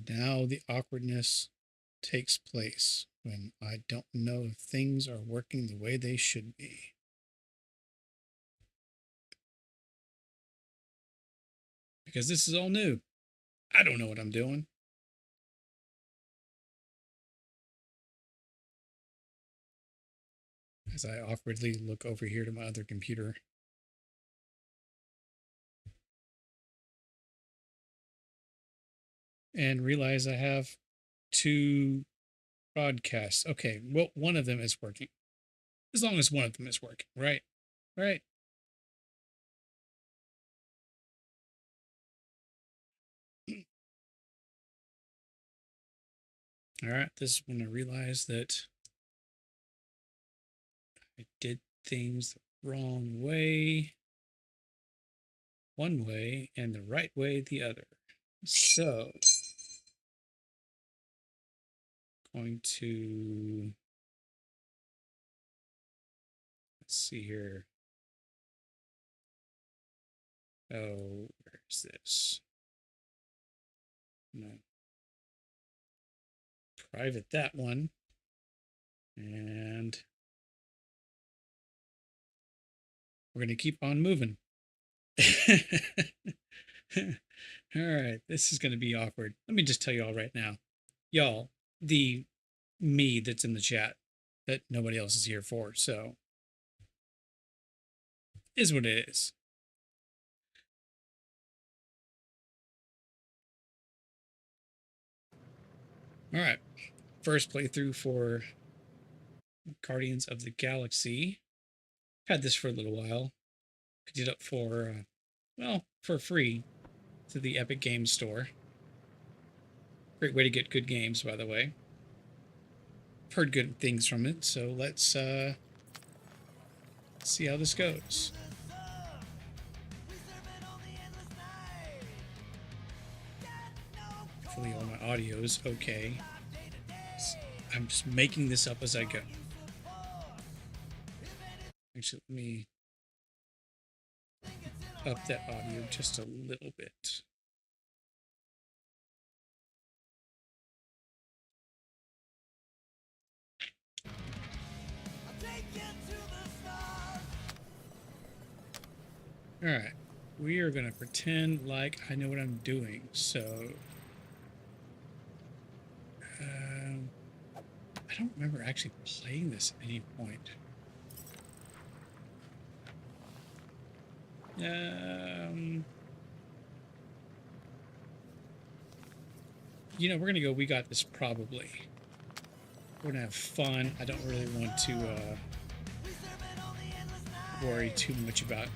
And now the awkwardness takes place when I don't know if things are working the way they should be. Because this is all new. I don't know what I'm doing. As I awkwardly look over here to my other computer. And realize I have 2 broadcasts. Okay, well, one of them is working. As long as one of them is working, right? Right. All right, this is when I realized that I did things the wrong way, one way, and the right way the other. So, going to, let's see here. Oh, where's this? No. Private that one. And we're going to keep on moving. All right, this is going to be awkward. Let me just tell you all right now. Y'all, the me that's in the chat that nobody else is here for, so is what it is. All right, first playthrough for Guardians of the Galaxy. Had this for a little while. Picked it up for, well, for free through the Epic Games Store. Great way to get good games, by the way. I've heard good things from it, so let's see how this goes. Hopefully all my audio is okay. I'm just making this up as I go. Actually, let me up that audio just a little bit. All right, we are going to pretend like I know what I'm doing. So, I don't remember actually playing this at any point. You know, we're going to go, we got this probably. We're going to have fun. I don't really want to worry too much about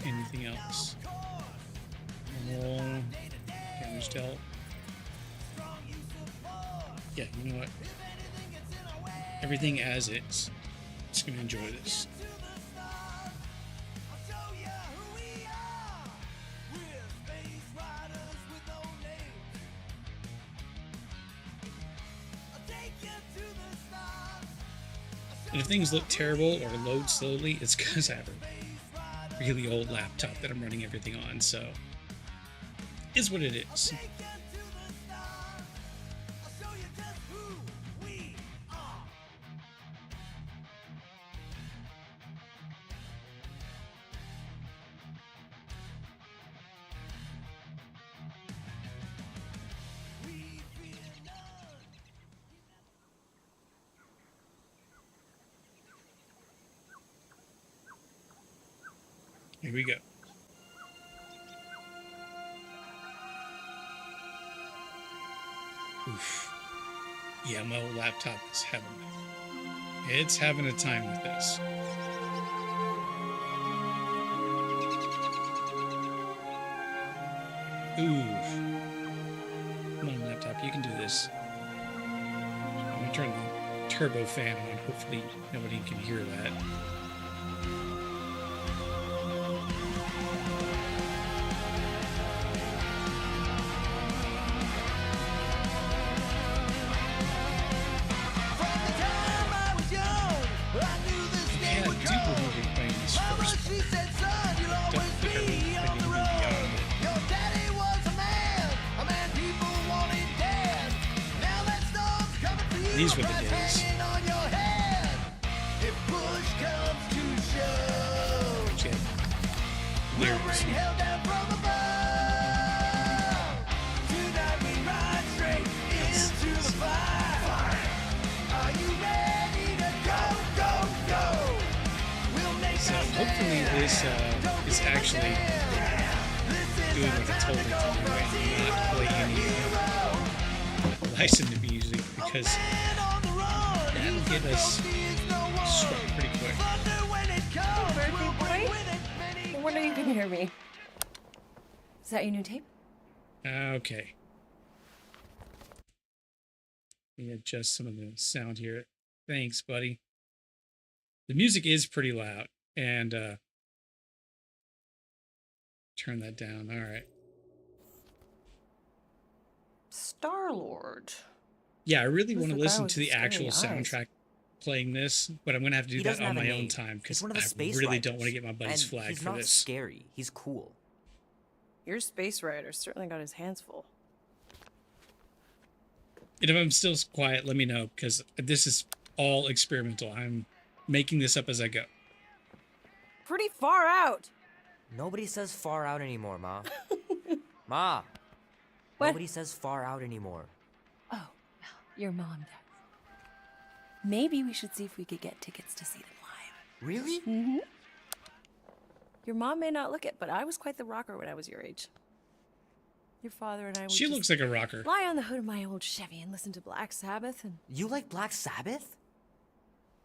anything else. Normal damage dealt. Yeah, you know what? Everything as it's. Just gonna enjoy this. And if things look terrible or load slowly, it's because I have a really old laptop that I'm running everything on, so is what it is. Here we go. Oof. Yeah, my old laptop is it's having a time with this. Oof. Come on, laptop, you can do this. I'm gonna turn the turbo fan on. Hopefully nobody can hear that. These were the days. Okay. Lyrics. So hopefully this is actually doing what I told it to do and not play any licensed music, because that'll get us struck pretty quick. No wonder you couldn't hear me. Is that your new tape? Okay. Let me adjust some of the sound here. Thanks, buddy. The music is pretty loud, and turn that down. All right. Star-Lord. Yeah, I really Who's want to the guy listen with to the the scary actual eyes? soundtrack playing this, but I'm going to have to do He that doesn't on have a my own name. time, because He's one of the I space really don't riders. want to get my buddies And flagged he's for not this. scary. He's cool. Your space rider certainly got his hands full. And if I'm still quiet, let me know, because this is all experimental. I'm making this up as I go. Pretty far out. Nobody says far out anymore, Ma. Ma! What? Nobody says far out anymore. Oh, well, your mom does. Maybe we should see if we could get tickets to see them live. Really? Mm-hmm. Your mom may not look it, but I was quite the rocker when I was your age. Your father and I would She just looks like a rocker. lie on the hood of my old Chevy and listen to Black Sabbath, and You like Black Sabbath?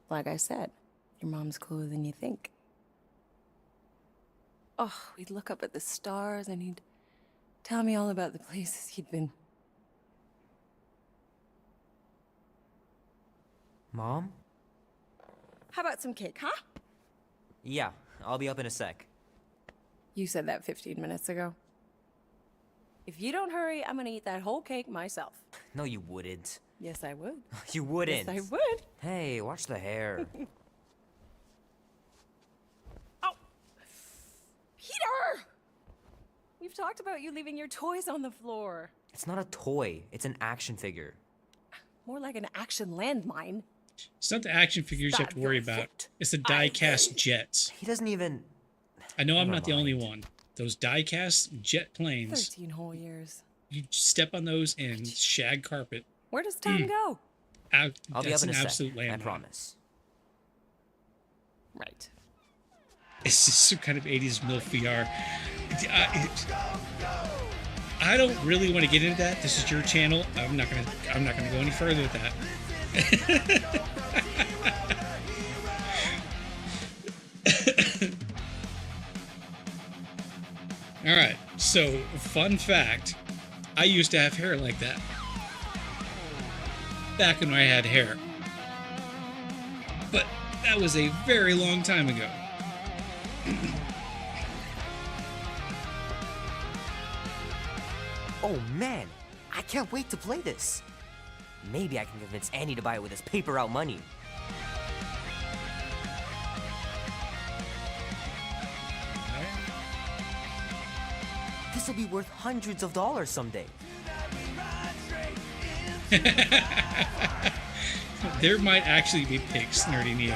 like I said, your mom's cooler than you think. Oh, we'd look up at the stars and he'd tell me all about the places he'd been. Mom? How about some cake, huh? Yeah, I'll be up in a sec. You said that 15 minutes ago. If you don't hurry, I'm gonna eat that whole cake myself. No, you wouldn't. Yes, I would. You wouldn't. Yes, I would. Hey, watch the hair. Oh! Peter! We've talked about you leaving your toys on the floor. It's not a toy. It's an action figure. More like an action landmine. It's not the action figures you have to worry about. It's the die-cast jets. He doesn't even... I know I'm Never not the only mind. one. Those die-cast jet planes, 13 whole years. you step on those and shag carpet. Where does time go? I'll be That's up in an a absolute sec. I landmine. promise. Right. It's just some kind of 80s MILF VR. I don't really want to get into that. This is your channel. I'm not gonna go any further with that. All right. So, fun fact: I used to have hair like that back when I had hair, but that was a very long time ago. Oh man, I can't wait to play this. Maybe I can convince Andy to buy it with his paper out money. This will be worth hundreds of dollars someday. There might actually be pics, Nerdy Neo.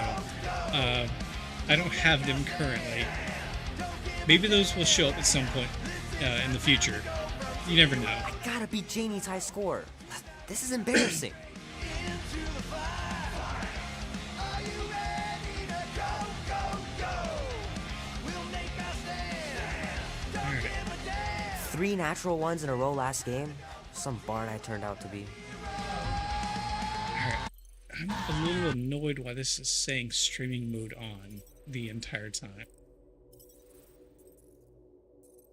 I don't have them currently. Maybe those will show up at some point in the future. You never know. I gotta beat Janie's high score. This is embarrassing. Alright. 3 natural ones in a row last game. Some barn I turned out to be. Alright. I'm a little annoyed why this is saying streaming mode on the entire time.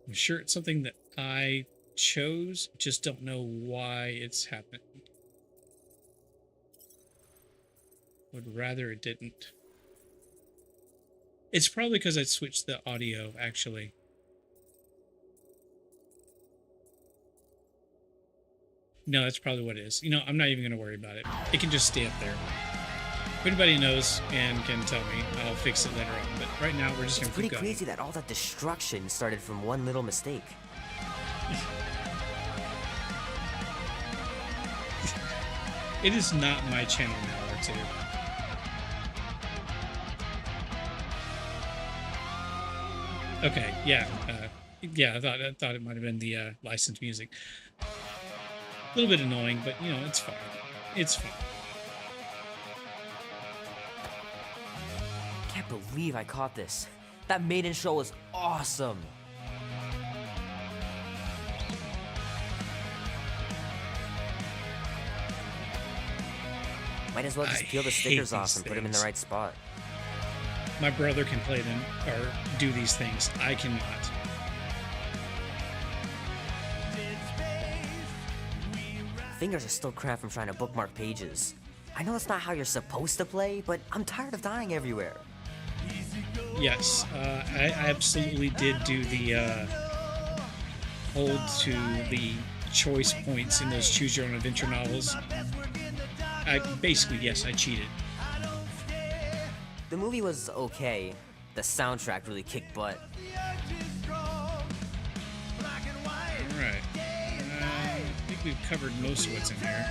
I'm sure it's something that I chose, just don't know why it's happening. Would rather it didn't. It's probably because I switched the audio, actually. No, that's probably what it is. You know, I'm not even going to worry about it. It can just stay up there. If anybody knows and can tell me, I'll fix it later on. But right now, we're just going It's to keep pretty going. crazy that all that destruction started from one little mistake. It is not my channel now, or two. Okay, yeah, yeah. I thought it might have been the licensed music. A little bit annoying, but you know, it's fine. It's fine. Can't believe I caught this. That maiden show was awesome. Might as well just I peel the hate stickers off these and put them in the things. right spot. My brother can play them or do these things. I cannot. Fingers are still cramped from trying to bookmark pages. I know that's not how you're supposed to play, but I'm tired of dying everywhere. Yes, I absolutely did do the hold to the choice points in those choose your own adventure novels. Basically, yes, I cheated. The movie was okay. The soundtrack really kicked butt. Alright. I think we've covered most of what's in here.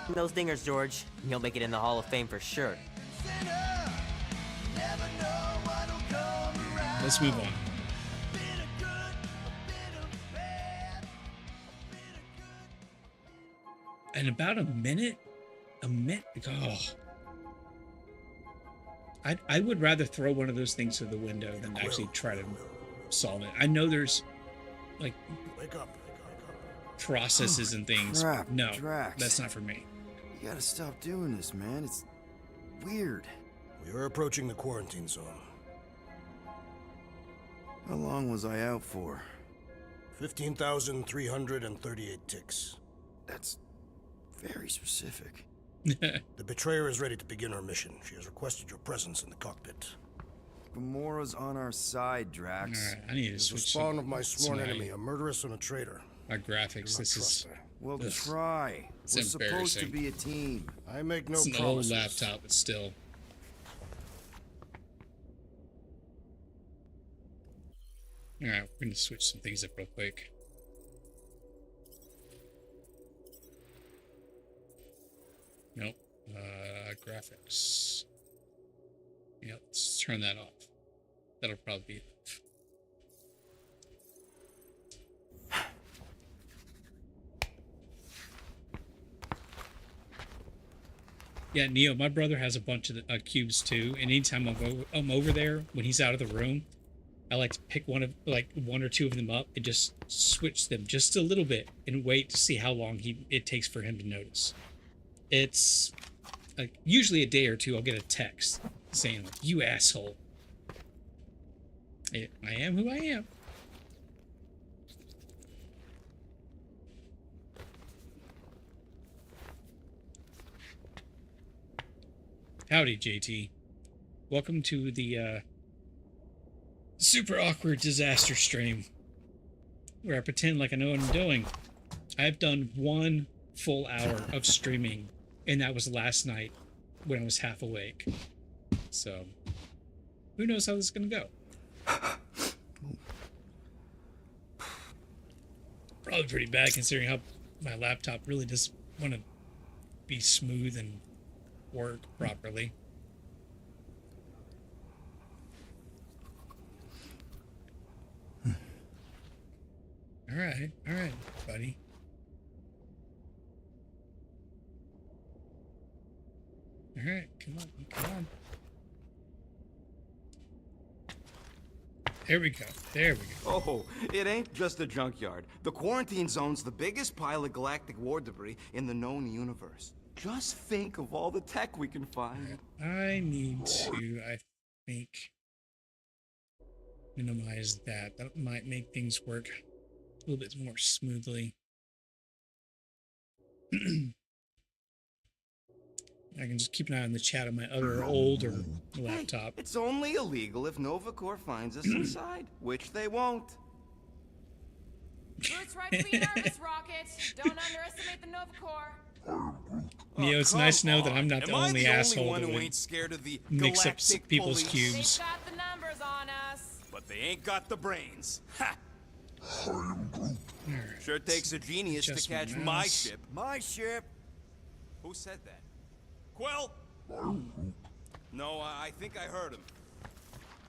Those dingers, George. You'll make it in the Hall of Fame for sure. Let's move on. In about a minute, oh. I would rather throw one of those things through the window than actually try to solve it. I know there's like processes and things. Crap, No, Drax. that's not for me. You gotta stop doing this, man. It's weird. We are approaching the quarantine zone. How long was I out for? 15,338 ticks. That's very specific. The betrayer is ready to begin her mission. She has requested your presence in the cockpit. Gamora's on our side, Drax. All right, I need to She's the switch spawn of my sworn my- enemy, a murderess and a traitor. my Do graphics. not This trust is her. Well, Ugh. try. It's We're supposed to embarrassing. be a team. I make no it's an old promises. laptop, but still. All right, we're gonna switch some things up real quick. Nope. Graphics. Yeah, let's turn that off. That'll probably be enough. Yeah, Neo, my brother has a bunch of cubes too, and anytime I'm over there when he's out of the room, I like to pick one or two of them up and just switch them just a little bit and wait to see how long it takes for him to notice. It's like usually a day or two. I'll get a text saying, like, "You asshole." I am who I am. Howdy, JT. Welcome to the super awkward disaster stream, where I pretend like I know what I'm doing. I've done 1 full hour of streaming, and that was last night when I was half awake. So, who knows how this is gonna go? Probably pretty bad considering how my laptop really does want to be smooth and work properly. All right, buddy. All right, come on. There we go. Oh, it ain't just a junkyard. The quarantine zone's the biggest pile of galactic war debris in the known universe. Just think of all the tech we can find. I need to, I think, minimize that. That might make things work a little bit more smoothly. I can just keep an eye on the chat on my other older laptop. Hey, it's only illegal if Nova Corps finds us inside, which they won't. Bruce, right to be nervous, Rocket. Don't underestimate the Nova Corps. Neo, it's nice to know that I'm not the only asshole one that who would ain't scared of the mix up galactic people's police? cubes. They've got the numbers on us. But they ain't got the brains. Ha! All right. Sure takes a genius to Adjust my catch my mouse. ship. My ship. Who said that? Quill? No, I think I heard him.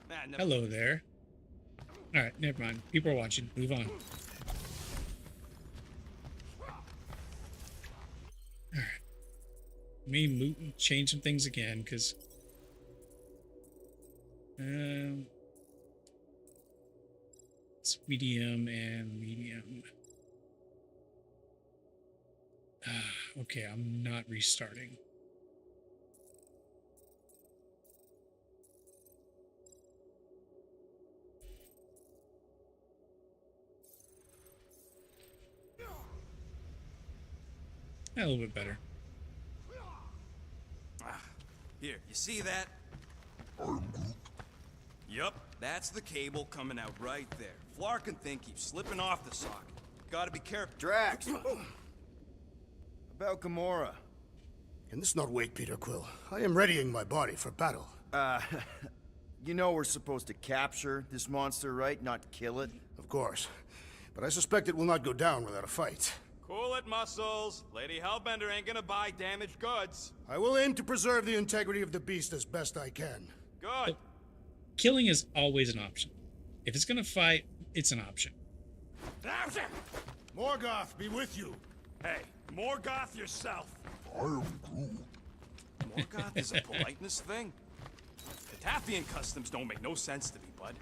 Nah, never. Hello there. All right, never mind. People are watching. Move on. All right. Me change some things again, because it's medium and medium. Okay, I'm not restarting. A little bit better. Here, you see that? Yup, that's the cable coming out right there. Flarkin thing keeps slipping off the socket. Gotta be careful. Drax! About Gamora. Can this not wait, Peter Quill? I am readying my body for battle. You know we're supposed to capture this monster, right? Not kill it? Of course. But I suspect it will not go down without a fight. Cool it, Muscles. Lady Hellbender ain't gonna buy damaged goods. I will aim to preserve the integrity of the beast as best I can. Good. Killing is always an option. If it's gonna fight, it's an option. Morgoth be with you. Hey, Morgoth yourself. Morgoth is a politeness thing. Tathian customs don't make no sense to me, bud.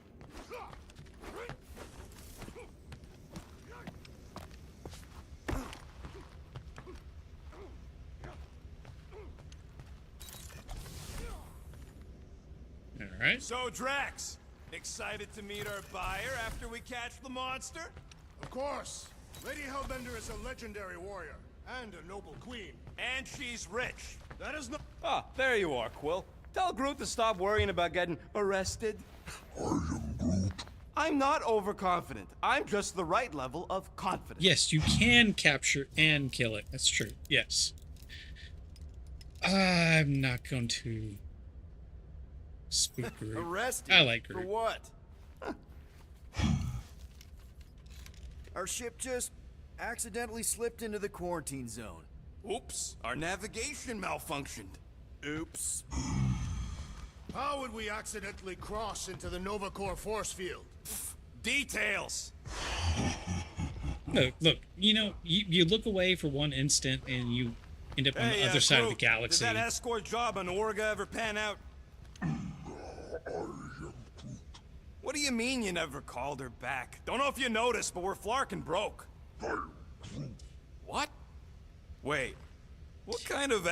All right. So, Drax, excited to meet our buyer after we catch the monster? Of course. Lady Hellbender is a legendary warrior and a noble queen. And she's rich. That is not. Ah, there you are, Quill. Tell Groot to stop worrying about getting arrested. I am Groot. I'm not overconfident. I'm just the right level of confidence. Yes, you can capture and kill it. That's true. Yes. I'm not going to spook Groot. Arrested? I like For Groot. what? Our ship just accidentally slipped into the quarantine zone. Oops, our navigation malfunctioned. Oops. How would we accidentally cross into the Nova Corps force field? Details. Look. You know, you look away for one instant and you end up on the other side of the Groot, galaxy. Did that escort job on Orga ever pan out? What do you mean you never called her back? Don't know if you noticed, but we're flarkin' broke. What? Wait, what kind of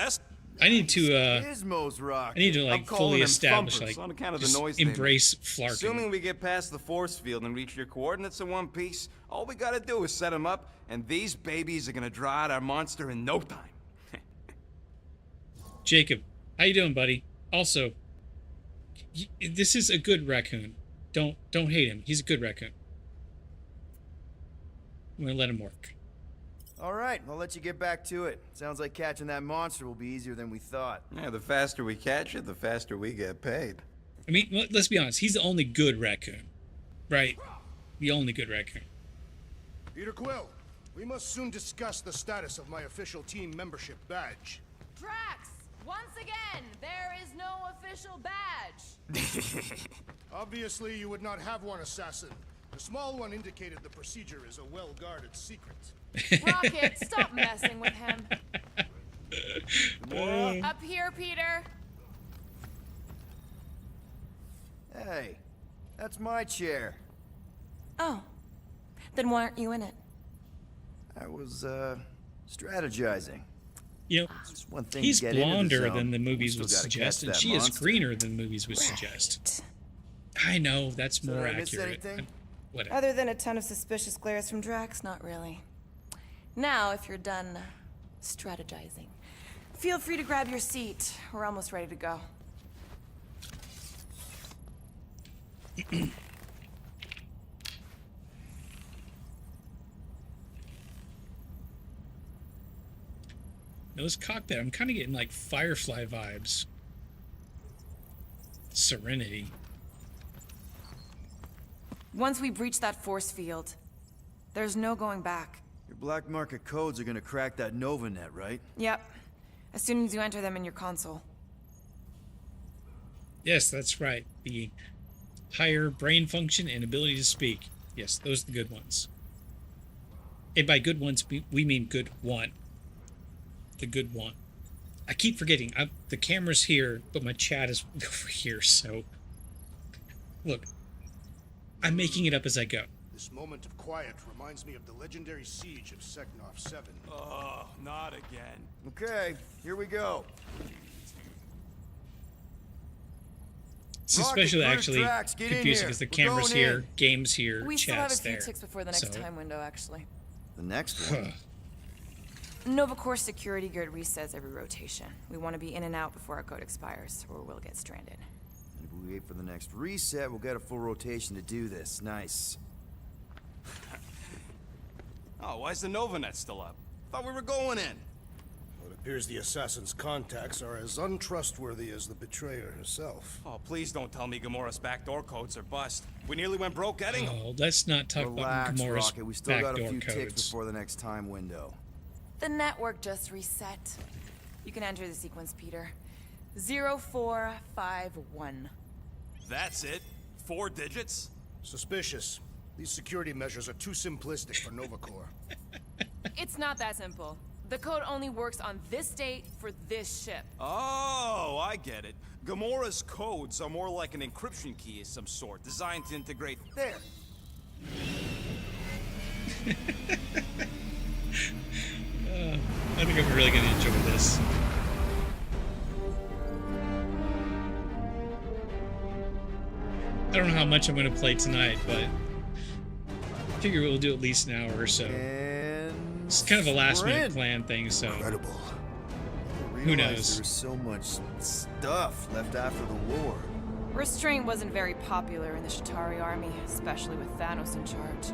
I need to Gizmos rock. I need to I'm like calling fully them establish thumpers like on account of the just noise they make. embrace flarking. Assuming we get past the force field and reach your coordinates in one piece, all we gotta do is set them up, and these babies are gonna draw out our monster in no time. Jacob, how you doing, buddy? Also, this is a good raccoon. Don't hate him. He's a good raccoon. I'm gonna let him work. All right, I'll let you get back to it. Sounds like catching that monster will be easier than we thought. Yeah, the faster we catch it, the faster we get paid. I mean, let's be honest. He's the only good raccoon, right? The only good raccoon. Peter Quill, we must soon discuss the status of my official team membership badge. Drax, once again, there is no official badge. Obviously, you would not have one, assassin. The small one indicated the procedure is a well-guarded secret. Rocket, stop messing with him. Up here, Peter. Hey, that's my chair. Oh, then why aren't you in it? I was, strategizing. You know, Just one thing he's to get into the blonder zone. than the We movies still would gotta suggest, catch and that she is monster. greener than movies would suggest. I know, that's Did more I miss accurate. anything? Whatever. Other than a ton of suspicious glares from Drax, not really. Now, if you're done strategizing, feel free to grab your seat. We're almost ready to go. This cockpit, I'm kind of getting like Firefly vibes. Serenity. Once we breach that force field, there's no going back. Your black market codes are gonna crack that Nova net, right? Yep. as soon as you enter them in your console. Yes, that's right. The higher brain function and ability to speak. Yes, those are the good ones. And by good ones, we mean good one. The good one. I keep forgetting. The camera's here, but my chat is over here, so... Look, I'm making it up as I go. This moment of quiet reminds me of the legendary siege of Seknov 7. Oh, not again. Okay, here we go. It's Rocket especially Cruise actually Drax, get in confusing here. because the We're camera's going here, in. game's here, We still have a chat's few there. ticks before the next So- time window, actually. The next one. Nova Corps security grid resets every rotation. We want to be in and out before our code expires, or we'll get stranded. If we wait for the next reset, we'll get a full rotation to do this. Nice. Oh, why's the Novanet still up? Thought we were going in. Well, it appears the assassin's contacts are as untrustworthy as the betrayer herself. Oh, please don't tell me Gamora's backdoor codes are bust. We nearly went broke getting them. Oh, let's not talk Relax, about Gamora's Rocket. We still got a backdoor few ticks codes. before the next time window. The network just reset. You can enter the sequence, Peter. 0451. That's it? 4 digits? Suspicious. These security measures are too simplistic for Nova Corps. It's not that simple. The code only works on this date for this ship. Oh, I get it. Gamora's codes are more like an encryption key of some sort, designed to integrate... There. I think I'm really going to enjoy this. I don't know how much I'm going to play tonight, but I figure we'll do at least an hour or so. And It's kind of a last we're minute in. plan thing, so Incredible. who Realized knows? There was so much stuff left after the war. Restraint wasn't very popular in the Shatari army, especially with Thanos in charge.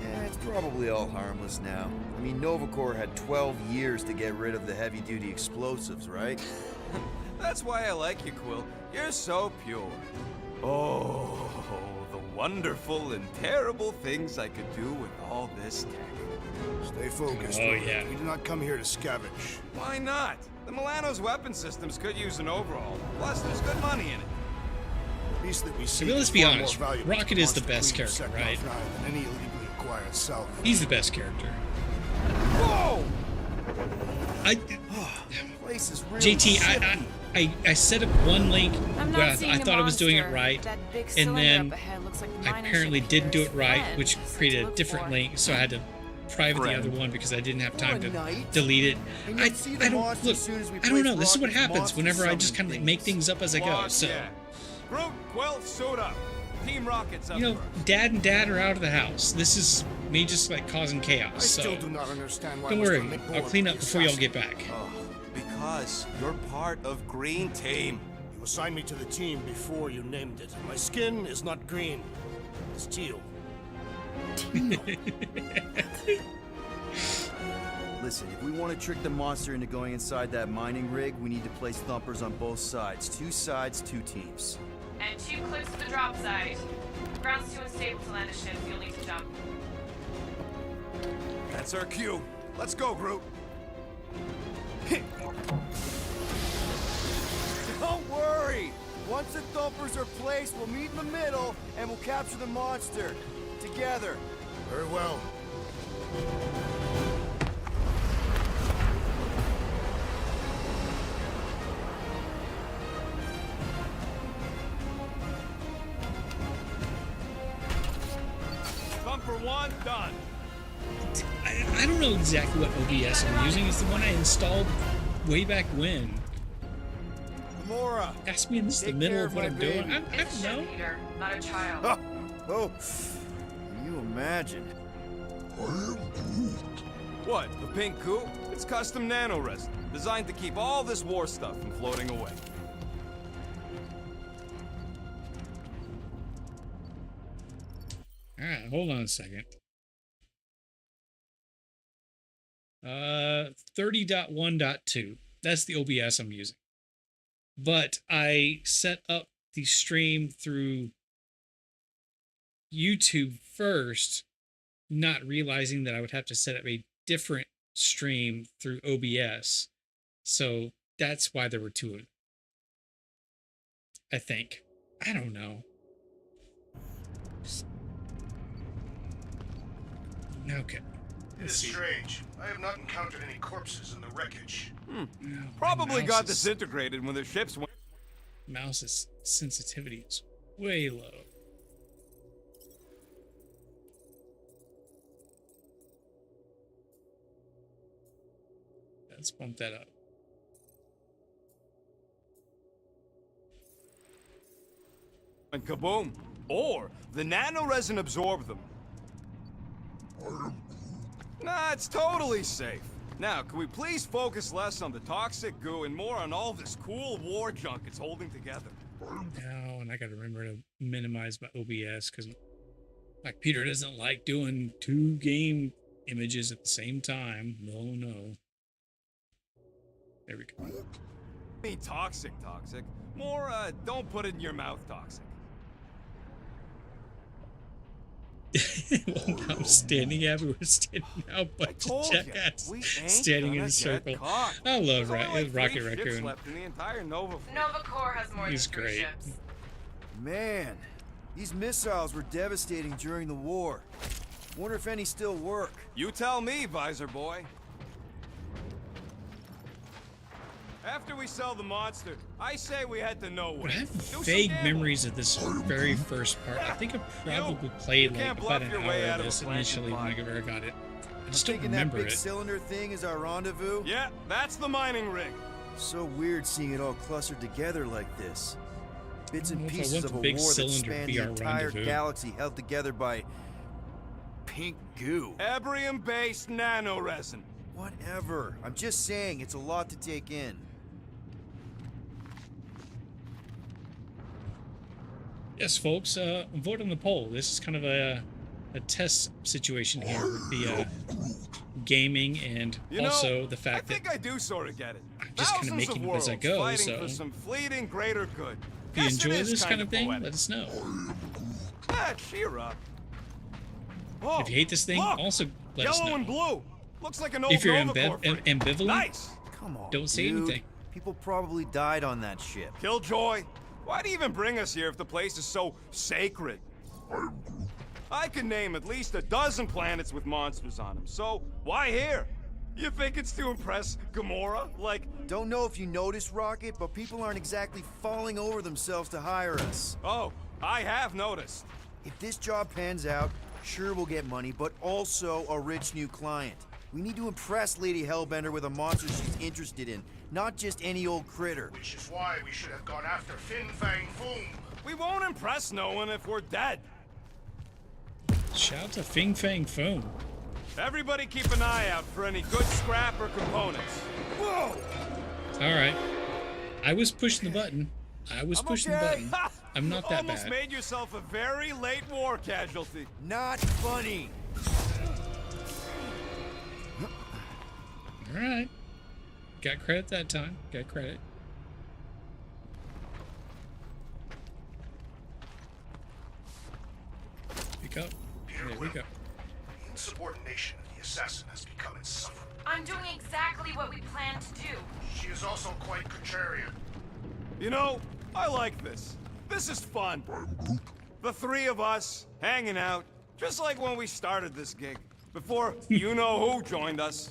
Yeah, it's probably all harmless now. I mean, Nova Corps had 12 years to get rid of the heavy-duty explosives, right? That's why I like you, Quill. You're so pure. Oh, the wonderful and terrible things I could do with all this tech. Stay focused. Oh, Rocket. yeah. We do not come here to scavenge. Why not? The Milano's weapon systems could use an overhaul. Plus, there's good money in it. The beast that we see mean, let's is be far honest, more valuable Rocket to is the monster best queen of character, Seknov right? 9 than any illegally acquired salvage. He's the best character. Whoa! I, Place is really JT, I set up one link I'm where not seeing I a thought I was doing it monster. right, That big and cylinder then up ahead looks like the I mining apparently ship didn't do it Peter's right, friend which said to created a look different for. link, so I had to private the other Friend. one because I didn't have time to night. delete it. And I, you'll see the I don't monster look. as soon as we I don't know. place This is what Rocket's happens monster whenever I just kind of summoning make things. things up as I go. Fuck So yeah. Groot, Quill, suit up. Team Rocket's up you know, first. Dad and Dad are out of the house. This is me just like causing I chaos. So still do not understand why don't Mr. worry, McBoard I'll clean would up be before y'all get assassinated. back. Oh, because you're part of Green Team. You assigned me to the team before you named it. My skin is not green. It's teal. Listen, if we want to trick the monster into going inside that mining rig, we need to place thumpers on both sides. 2 sides, 2 teams. And 2 clips to the drop side. Ground's too unstable to land a ship. You'll need to jump. That's our cue. Let's go, Groot. Don't worry! Once the thumpers are placed, we'll meet in the middle and we'll capture the monster. Together. Very well. Bumper 1, done. I don't know exactly what OBS I'm using. It's the one I installed way back when. Gamora! Ask me in the Take middle care of what my I'm doing. baby. I don't know. Peter, not a child. Oh, oh. Can you imagine? What, the pink coup? It's custom nano resin, designed to keep all this war stuff from floating away. All right, hold on a second. 30.1.2. That's the OBS I'm using. But I set up the stream through YouTube first, not realizing that I would have to set up a different stream through OBS. So that's why there were two of them. I think. I don't know. Okay. It is strange. I have not encountered any corpses in the wreckage. Probably mouse got is- disintegrated when the ships went. Mouse's sensitivity is way low. Let's bump that up. And kaboom! Or the nanoresin absorbed them. Nah, it's totally safe. Now, can we please focus less on the toxic goo and more on all this cool war junk it's holding together? Oh, and I gotta remember to minimize my OBS because my computer doesn't like doing 2 game images at the same time. No. There we go. I mean toxic. More, don't put it in your mouth toxic. Well, I'm standing everywhere, standing now, but Told ya, jackass we ain't standing in gonna a get circle. caught. I love There's only like Rocket 3 ships Raccoon. left in the entire Nova fleet. Nova Corps has more He's than 3 great. ships. Man, these missiles were devastating during the war. Wonder if any still work. You tell me, Visor Boy. After we sell the monster, I say we head to nowhere. But I have Do some vague gambling. memories of this very first part. I think I probably played like can't about bluff an your way hour out of of a this planted initially pot. whenever I got it. I just don't Thinking that remember big it. cylinder thing is our rendezvous? Yeah, that's the mining rig. So weird seeing it all clustered together like this. Bits I don't and know if I pieces want of the a big war that cylinder spanned be the our entire rendezvous. galaxy held together by pink goo. Ebrium-based nanoresin. Whatever. I'm just saying, it's a lot to take in. Yes, folks, vote on the poll. This is kind of a test situation here with the gaming and You also know, the fact I think that I do sort of get it. I'm just kinda Thousands making of it as I worlds go, fighting so for some fleeting greater good. if you Guess it enjoy is this kind of thing, poetic. let us know. Ah, cheer up. Oh, If you hate this thing, look, also let us yellow know. and blue. Looks like an old If you're Nova Corps freak. ambivalent, Nice. Come on, Don't say dude. anything. People probably died on that ship. Killjoy, why do you even bring us here if the place is so sacred? I can name at least a dozen planets with monsters on them, so why here? You think it's to impress Gamora? Like, Don't know if you noticed, Rocket, but people aren't exactly falling over themselves to hire us. oh, I have noticed. If this job pans out, sure we'll get money, but also a rich new client. We need to impress Lady Hellbender with a monster she's interested in, not just any old critter. Which is why we should have gone after Fin Fang Foom. We won't impress no one if we're dead. Shout out to Fing Fang Foom. Everybody keep an eye out for any good scrap or components. Whoa! All right, I was pushing the button. I was I'm pushing okay. the button. I'm not that Almost bad. made yourself a very late war casualty. Not funny. All right, got credit that time. Got credit. Pick up. There we go. The insubordination of the assassin has become insufferable. I'm doing exactly what we planned to do. She is also quite contrarian. You know, I like this. This is fun. The 3 of us, hanging out, just like when we started this gig. Before you-know-who joined us.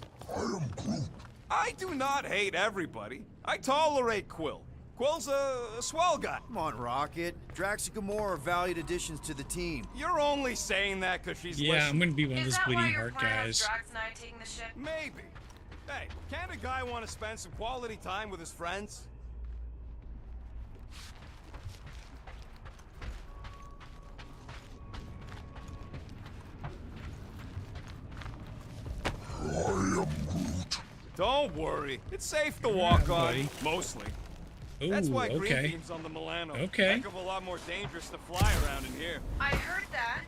I do not hate everybody. I tolerate Quill. Quill's a swell guy. Come on, Rocket. Drax and Gamora are valued additions to the team. You're only saying that because she's Yeah, I'm listening. gonna be one of Is those that why bleeding your heart plan guys. has Drax and I taking the ship? Maybe. Hey, can't a guy want to spend some quality time with his friends? Don't worry, it's safe to walk on. buddy. Mostly. Ooh, That's why green okay. beans on the Milano. Okay. Heck of a lot more dangerous to fly around in here. I heard that.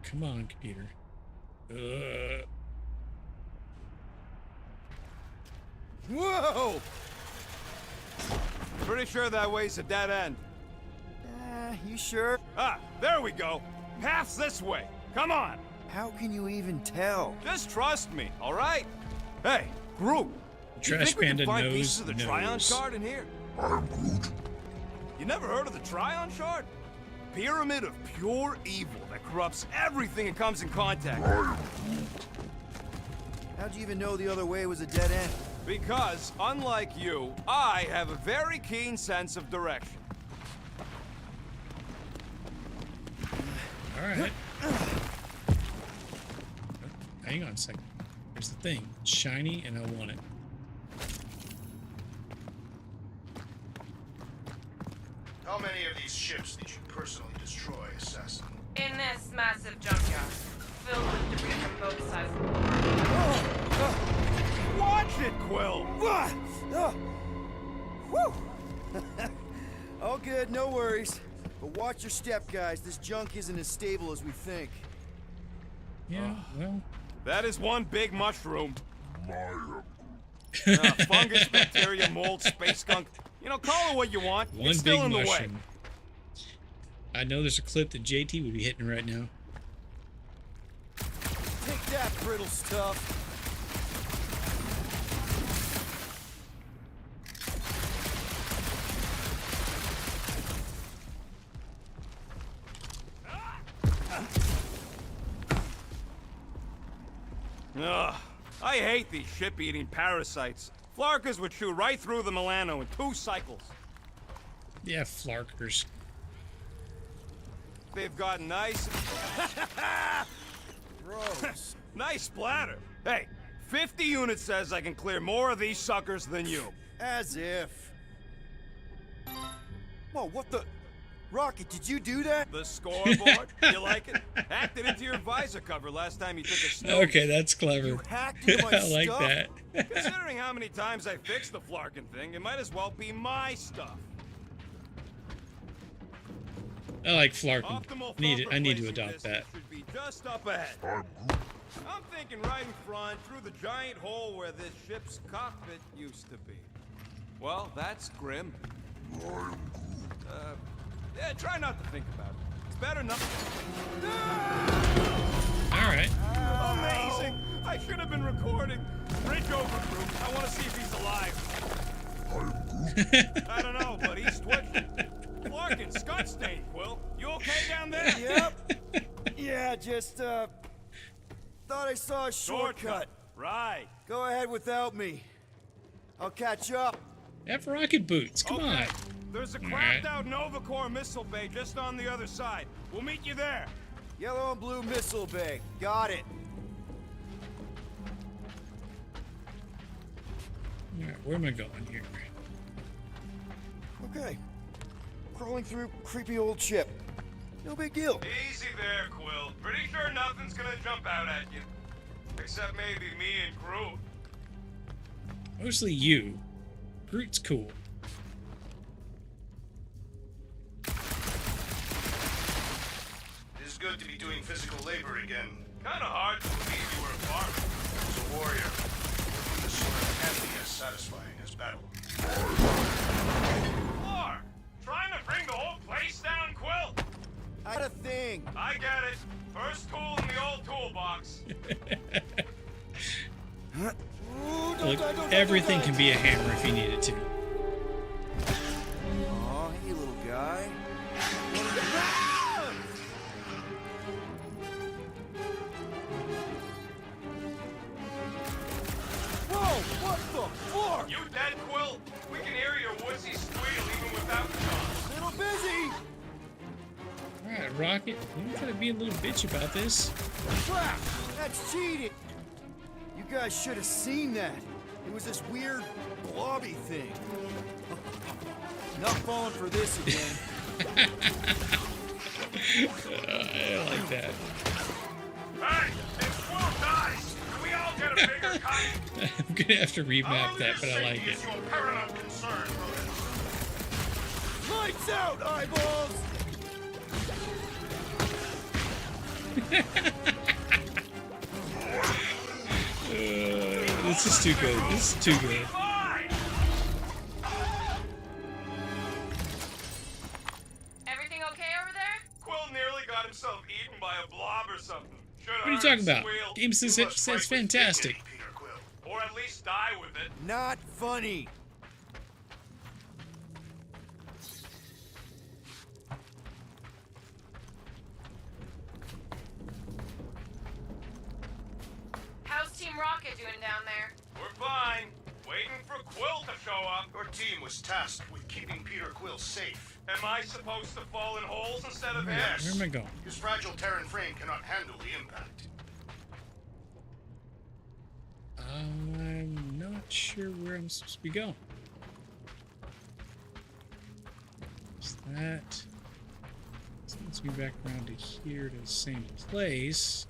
Come on, computer. Whoa! Pretty sure that way's a dead end. You sure? Ah, there we go. Path's this way. Come on. How can you even tell? Just trust me, all right? Hey, group. Trash think we can Panda find knows. pieces of the Tryon shard in here? I'm Groot. You never heard of the Tryon shard? Pyramid of pure evil that corrupts everything it comes in contact with. How'd you even know the other way was a dead end? Because, unlike you, I have a very keen sense of direction. All right. Hang on a second. Here's the thing. It's shiny, and I want it. How many of these ships did you personally destroy, Assassin? In this massive junkyard, filled with debris from both sides of the war. Watch it, Quill! All good, no worries. But watch your step, guys. This junk isn't as stable as we think. Yeah, well. That is one big mushroom. My Fungus, bacteria, mold, space skunk. You know, call it what you want. One it's big still in the way. mushroom. I know there's a clip that JT would be hitting right now. Take that, brittle stuff. Ugh, I hate these ship-eating parasites. Flarkers would chew right through the Milano in 2 cycles. Yeah, flarkers. They've got nice... Gross. nice splatter. Hey, 50 units says I can clear more of these suckers than you. As if. Whoa, what the? Rocket, did you do that? The scoreboard, you like it? Hacked it into your visor cover last time you took a snow. Okay, that's clever. You hacked into my I like stuff? that. Considering how many times I fixed the Flarkin thing, it might as well be my stuff. I like flarking. Optimal I need to replacing adopt distance that. should be just up ahead. I'm thinking right in front, through the giant hole where this ship's cockpit used to be. Well, that's grim. Yeah, try not to think about it. It's better not. All right. Amazing! I should have been recording. Bridge over, Groot. I want to see if he's alive. I don't know, but he's twitching. Flarkin, Scott stain, Quill. You okay down there? Yep. Yeah, just, thought I saw a shortcut. Right. Go ahead without me. I'll catch up. Have rocket boots. Come Okay. on. There's a All cracked right. out Nova Corps missile bay just on the other side. We'll meet you there. Yellow and blue missile bay. Got it. All right, where am I going here? Okay. Crawling through creepy old ship. No big deal. Easy there, Quill. Pretty sure nothing's gonna jump out at you. Except maybe me and Groot. Mostly you. Groot's cool. It is good to be doing physical labor again. Kinda hard to believe you were a farmer. As a warrior, working the sword can be as satisfying as battle. Flar, trying to bring the whole place down, Quill? I got a thing. I get it. First tool in the old toolbox. Ooh, Look, don't everything die. can be a hammer if you need it to. Aw, hey, little guy. Whoa, what the fuck? You dead, Quill? We can hear your wussy squeal even without the jaws. Little busy. All right, Rocket. You gotta be a little bitch about this. Crap, that's cheating. You guys should have seen that. It was this weird blobby thing. Not falling for this again. I like that. Hey, if Quill dies, can we all get a bigger cut? I'm gonna have to remap that, but I like it. You a paramount concern, brother. Lights out, eyeballs! This is too good. This is too good. Fine! Everything okay over there? Quill nearly got himself eaten by a blob or something. What are you talking about? Game says You must says fight with fantastic. dignity, Peter Quill. Or at least die with it. Not funny. How's Team Rocket doing down there? We're fine. Waiting for Quill to show up. Your team was tasked with keeping Peter Quill safe. Am I supposed to fall in holes instead of him? Yes. Where am I going? His fragile Terran frame cannot handle the impact. I'm not sure where I'm supposed to be going. Is that... Let's be back around to here to the same place.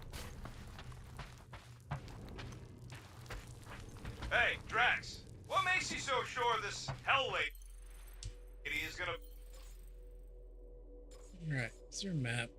Hey, Drax. What makes you so sure this hell lady is gonna... Alright, is there a map?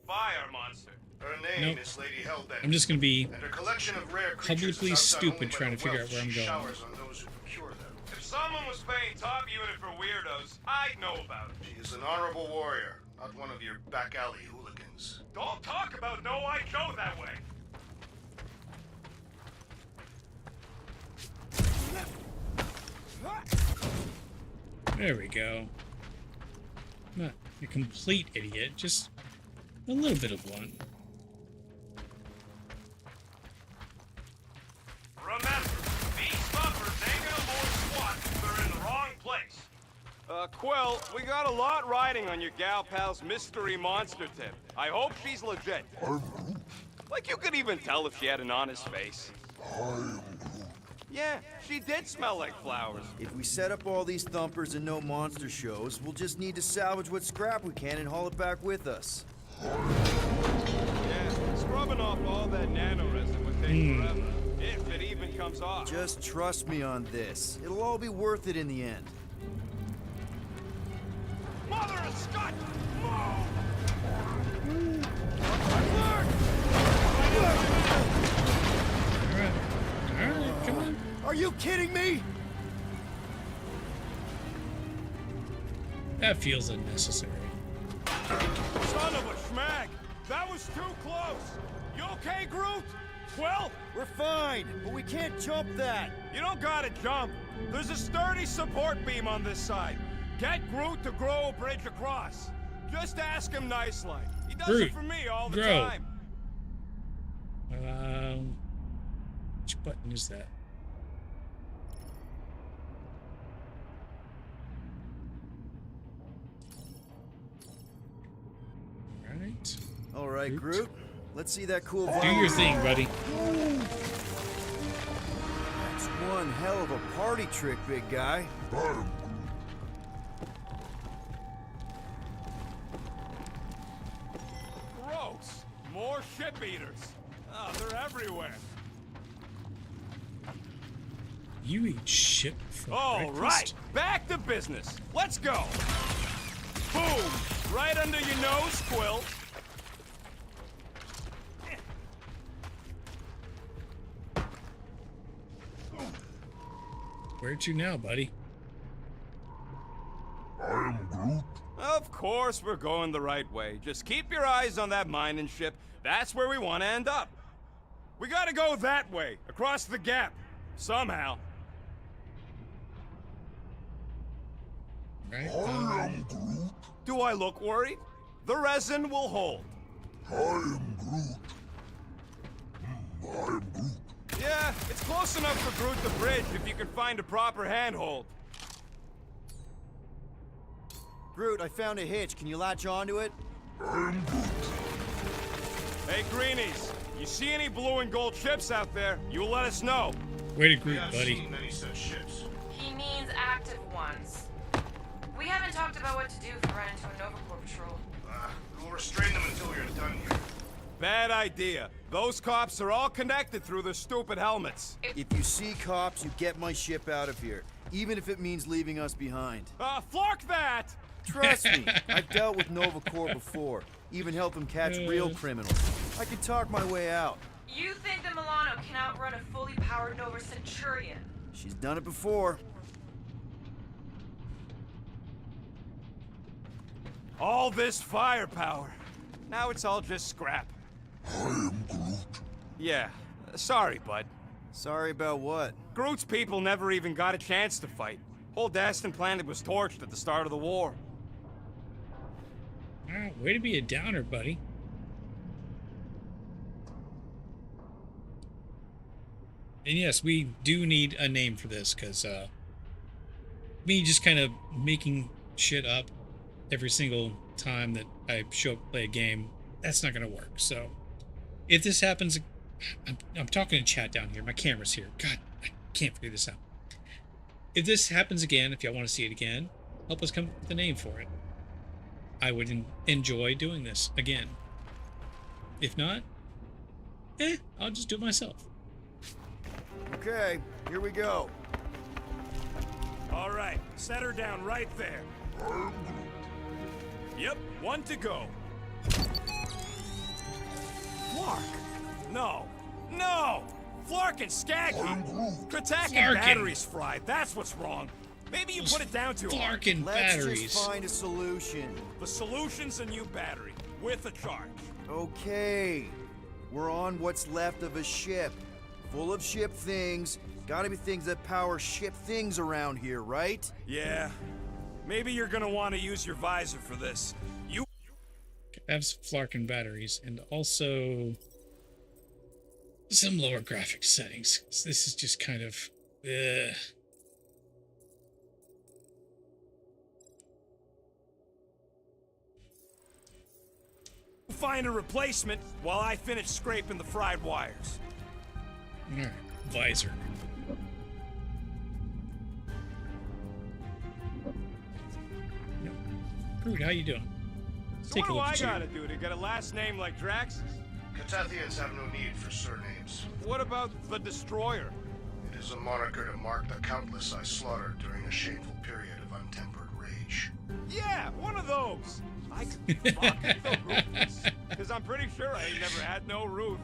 Fire monster. Her name Nope. is Lady Hellbender. I'm just gonna be And her collection of rare creatures publicly is outside only stupid by trying the to figure wealth out where I'm she going. showers on those who procure them. If someone was paying top unit for weirdos, I'd know about it. She is an honorable warrior, not one of your back alley hooligans. Don't talk about No I Joe that way. There we go. Not a complete idiot, just a little bit of one. Remember, these bumpers ain't gonna more squat if they're in the wrong place. Quill, we got a lot riding on your gal pal's mystery monster tip. I hope she's legit. I'm Groot. Like you could even tell if she had an honest face. I am Groot. Yeah, she did smell like flowers. If we set up all these thumpers and no monster shows, we'll just need to salvage what scrap we can and haul it back with us. Yeah, scrubbing off all that nano resin would take forever. If it even comes off. Just trust me on this. It'll all be worth it in the end. Mother of Scott! Move! Alright, come on. Are you kidding me? That feels unnecessary. Son of a schmag! That was too close! You okay, Groot? Well, We're fine, but we can't jump that. you don't gotta jump. There's a sturdy support beam on this side. Get Groot to grow a bridge across. Just ask him nice like. He does Groot, it for me all the grow. time. Which button is that? Alright. All right, Groot. Groot. Let's see that cool Do volume. your thing, buddy. That's one hell of a party trick, big guy. I am Groot. Gross. More ship eaters. Oh, they're everywhere. You eat shit for All breakfast? right, back to business. Let's go. Boom! Right under your nose, Quill. Where to now, buddy? I am Groot. Of course we're going the right way. Just keep your eyes on that mining ship. That's where we want to end up. We gotta go that way, across the gap. Somehow. Right? I am Groot. Do I look worried? The resin will hold. I am Groot. I am Groot. Yeah, it's close enough for Groot the bridge if you can find a proper handhold. Groot, I found a hitch. Can you latch onto it? I am Groot. Hey, Greenies, you see any blue and gold ships out there, you let us know. Way to We Groot, have buddy. seen many such ships. He means active ones. We haven't talked about what to do if we run into a Nova Corps patrol. We'll restrain them until we are done here. Bad idea. Those cops are all connected through their stupid helmets. If you see cops, you get my ship out of here. Even if it means leaving us behind. Flark that! Trust me, I've dealt with Nova Corps before. Even helped them catch real criminals. I can talk my way out. You think the Milano can outrun a fully powered Nova Centurion? She's done it before. All this firepower. Now it's all just scrap. I am Groot. Yeah, sorry, bud. Sorry about what? Groot's people never even got a chance to fight. Whole Daston planet was torched at the start of the war. Wow, way to be a downer, buddy. And yes, we do need a name for this, because me just kind of making shit up every single time that I show up to play a game, that's not going to work. So if this happens, I'm talking to chat down here. My camera's here. God, I can't figure this out. If this happens again, if y'all want to see it again, help us come up with a name for it. I would enjoy doing this again. If not, I'll just do it myself. Okay, here we go. All right, set her down right there. Yep, one to go. Flark! No! No! Flark and Skaggy! Kratak and batteries fried, that's what's wrong. Maybe you put it down to Flark and Let's batteries. just find a solution. The solution's a new battery, with a charge. Okay, we're on what's left of a ship. Full of ship things. Gotta be things that power ship things around here, right? Yeah. Maybe you're gonna want to use your visor for this. You Have some Flark and batteries, and also some lower graphics settings. This is just kind of find a replacement while I finish scraping the fried wires. Alright, visor. No. Groot, how you doing? So Take a what look do at I you. gotta do to get a last name like Drax's? Catathians have no need for surnames. What about the Destroyer? It is a moniker to mark the countless I slaughtered during a shameful period of untempered rage. Yeah, one of those. I could fucking feel ruthless. Because I'm pretty sure I ain't never had no roof.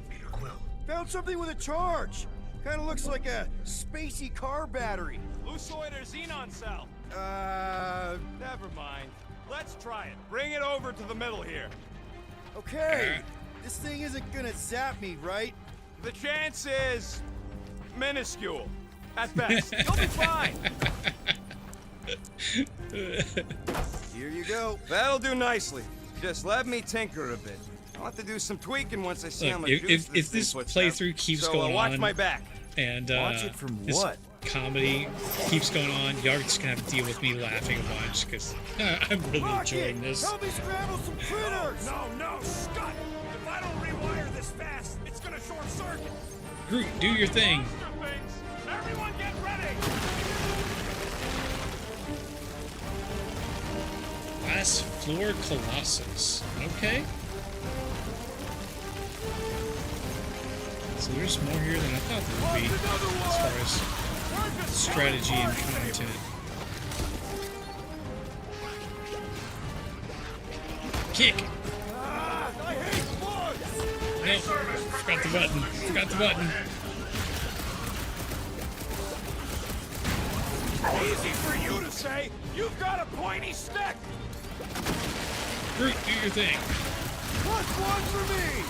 Peter Quill. Found something with a charge. Kind of looks like a spacey car battery. Lusoid or Xenon cell? Never mind. Let's try it. Bring it over to the middle here. Okay. This thing isn't gonna zap me, right? The chance is minuscule. At best. You'll be fine. Here you go. That'll do nicely. Just let me tinker a bit. I'll have to do some tweaking once I see how Look, much juice if thing this puts playthrough out. keeps so, going watch on, my back. and Watch it from this what? comedy keeps going on, y'all are just gonna have to deal with me laughing a bunch, because I'm really enjoying this. Help me scramble some critters! No, Scott! If I don't rewire this fast, it's gonna short circuit. Groot, do your thing. Monster things! Everyone get ready! Glass floor colossus. Okay. So there's more here than I thought there would be, as far as strategy and content. Kick! I hate bugs! No, forgot the button. Forgot the button. Easy for you to say. You've got a pointy stick. Groot, do your thing. Plus one for me!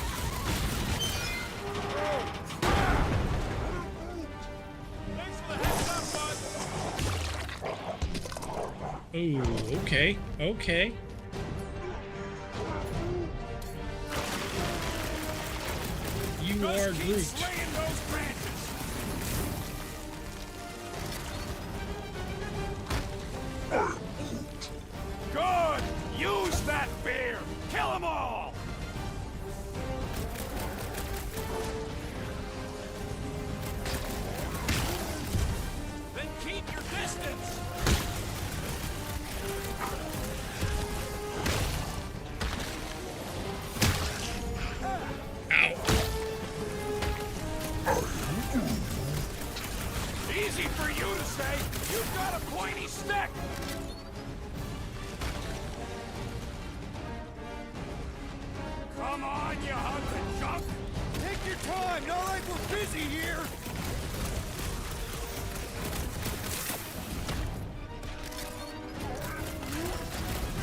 Thanks for the heads up, bud. Ooh, okay, okay. You Just are keep Groot. swinging those branches. Good! Use that beer! Kill them all! Then keep your distance! Ow. Easy for you to say! You've got a pointy stick! on, not like we're busy here!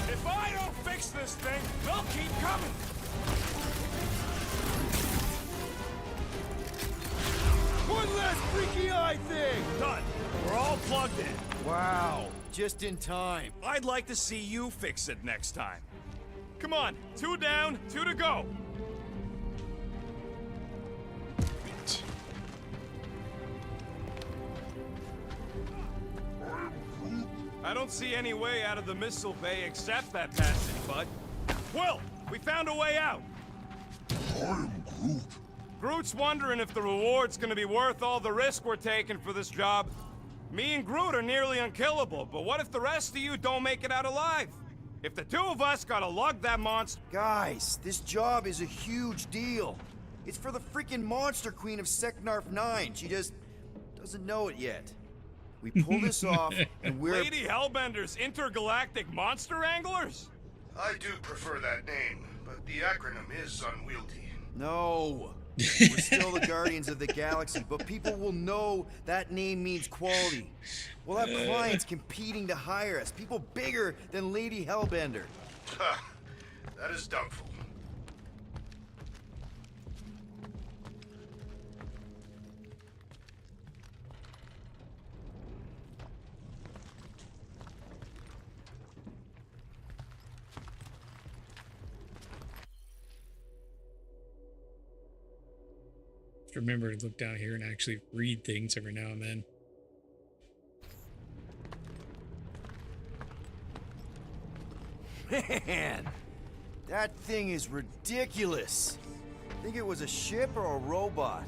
If I don't fix this thing, they'll keep coming. One last freaky eye thing! Done. We're all plugged in. Wow, just in time. I'd like to see you fix it next time. Come on, 2 down, 2 to go. I don't see any way out of the missile bay except that passage, bud. Will, we found a way out. I'm Groot. Groot's wondering if the reward's gonna be worth all the risk we're taking for this job. Me and Groot are nearly unkillable, but what if the rest of you don't make it out alive? If the 2 of us gotta lug that monster... Guys, this job is a huge deal. It's for the freaking monster queen of Seknarf 9. She just doesn't know it yet. We pull this off, and we're... Lady Hellbender's intergalactic monster anglers? I do prefer that name, but the acronym is unwieldy. No. We're still the Guardians of the Galaxy, but people will know that name means quality. We'll have clients competing to hire us, people bigger than Lady Hellbender. Ha! That is doubtful. Remember to look down here and actually read things every now and then. Man, that thing is ridiculous. Think it was a ship or a robot?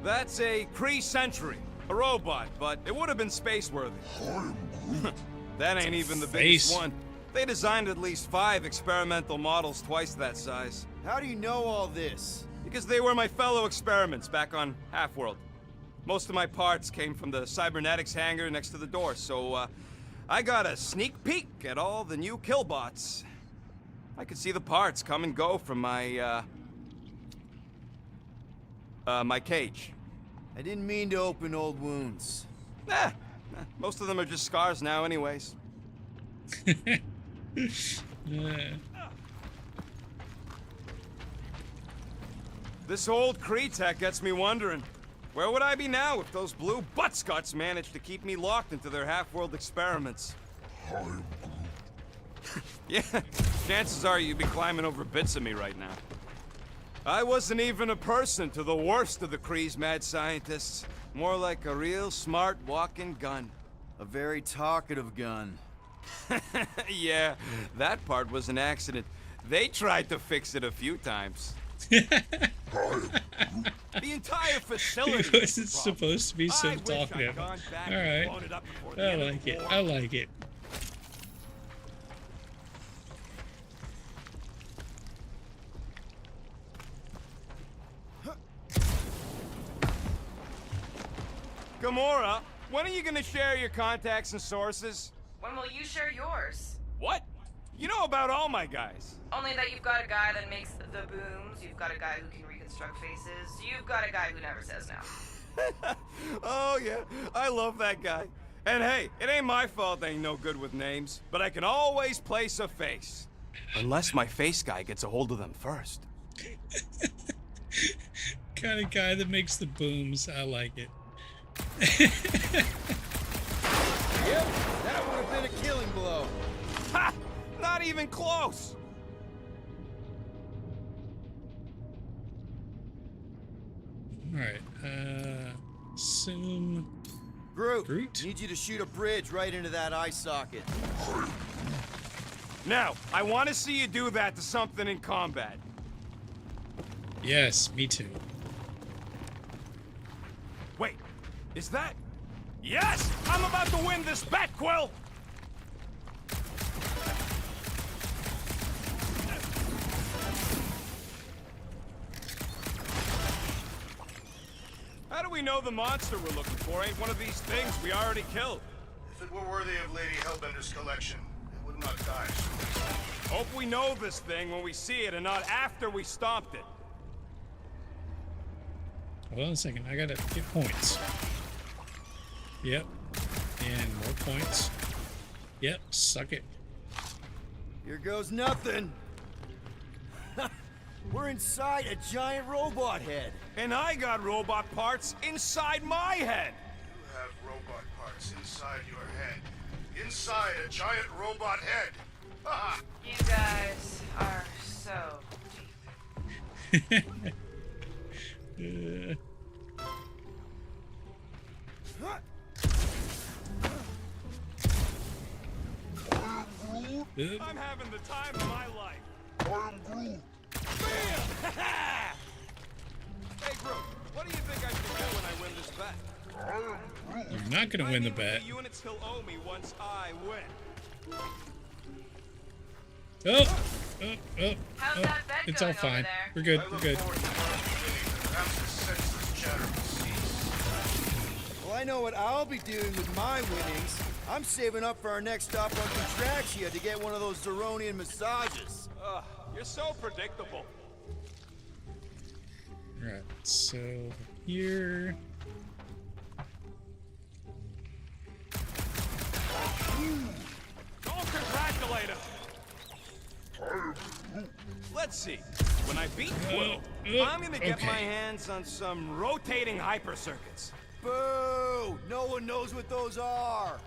That's a Kree Sentry. A robot, but it would have been space-worthy. I'm Groot. That ain't even the Space. biggest one. They designed at least 5 experimental models twice that size. How do you know all this? Because they were my fellow experiments back on Half-World. Most of my parts came from the cybernetics hangar next to the door, so I got a sneak peek at all the new killbots. I could see the parts come and go from my my cage. I didn't mean to open old wounds. Most of them are just scars now anyways. This old Kree tech gets me wondering, where would I be now if those blue buttscots managed to keep me locked into their half-world experiments? I'm Groot. Yeah, chances are you'd be climbing over bits of me right now. I wasn't even a person to the worst of the Kree's mad scientists. More like a real smart walking gun. A very talkative gun. Yeah, that part was an accident. They tried to fix it a few times. The entire facility. It wasn't supposed to be so I wish I'd talkative. gone back All and right. blown it up before the I end of like the it. war. I like it. Gamora, when are you gonna share your contacts and sources? When will you share yours? What? You know about all my guys. Only that you've got a guy that makes the booms, you've got a guy who can reconstruct faces, you've got a guy who never says no. Oh yeah, I love that guy. And hey, it ain't my fault I ain't no good with names, but I can always place a face. Unless my face guy gets a hold of them first. Kind of guy that makes the booms. I like it. Yep, that would have been a killing blow. Ha! Not even close! Alright, assume... Groot, Groot? need you to shoot a bridge right into that eye socket. Now, I want to see you do that to something in combat. Yes, me too. Wait, is that... Yes! I'm about to win this bet, Quill! How do we know the monster we're looking for ain't one of these things we already killed? If it were worthy of Lady Hellbender's collection, it would not die so easily. Hope we know this thing when we see it and not after we stomped it. Hold on a second. I gotta get points. Yep. And more points. Yep. Suck it. Here goes nothing. We're inside a giant robot head. And I got robot parts inside my head. You have robot parts inside your head. Inside a giant robot head. Haha. You guys are so deep. I'm having the time of my life. I am Groot. Hey, Groot, what do you think I should do when I win this bet? I am Groot. You're not gonna win the bet. The units he'll owe me once I win. How's that bet It's going all fine. over there? We're good. I We're look good. forward to finally winning, and perhaps this senseless chatter will cease. Well, I know what I'll be doing with my winnings. I'm saving up for our next stop on Contraxia to get one of those Zeronian massages. Ugh, you're so predictable. Alright, so here. Don't congratulate him. I am Groot. Let's see. When I beat Quill, I'm gonna get okay. my hands on some rotating hyper circuits. Boo! No one knows what those are.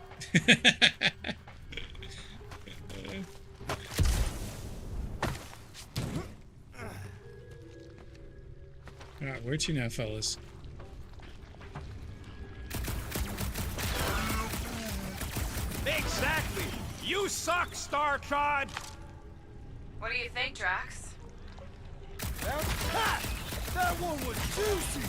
Alright, where to now, fellas? Exactly. You suck, Star Chod. What do you think, Drax? That one was juicy.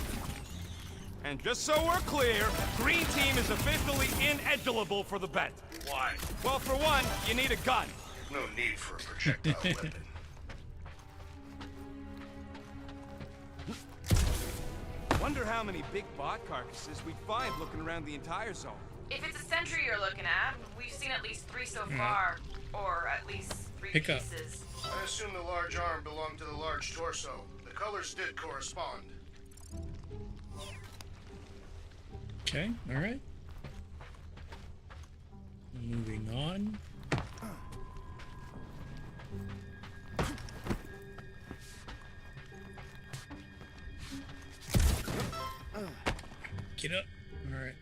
And just so we're clear, Green Team is officially ineligible for the bet. Why? Well, for one, you need a gun. No need for a projectile weapon. Wonder how many big bot carcasses we'd find looking around the entire zone. If it's a sentry you're looking at, we've seen at least 3 so far. Or at least 3 Pick up. pieces. I assume the large arm belonged to the large torso. The colors did correspond. Okay, alright. Moving on. Get up. Alright.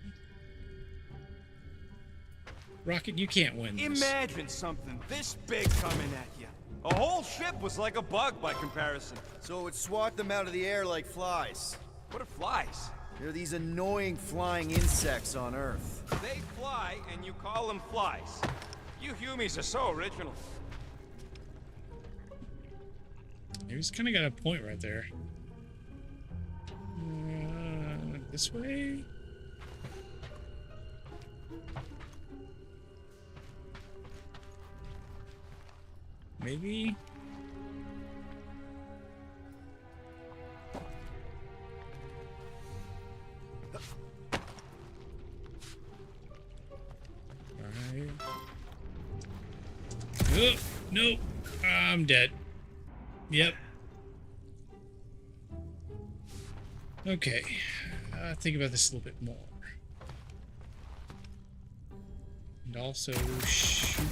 Rocket, you can't win this. Imagine something this big coming at you. A whole ship was like a bug by comparison. So it would swat them out of the air like flies. What are flies? They're these annoying flying insects on Earth. They fly, and you call them flies. You humies are so original. He's kind of got a point right there. This way? Maybe? Alright. Oh, nope. I'm dead. Yep. Okay. Think about this a little bit more. And also shoot.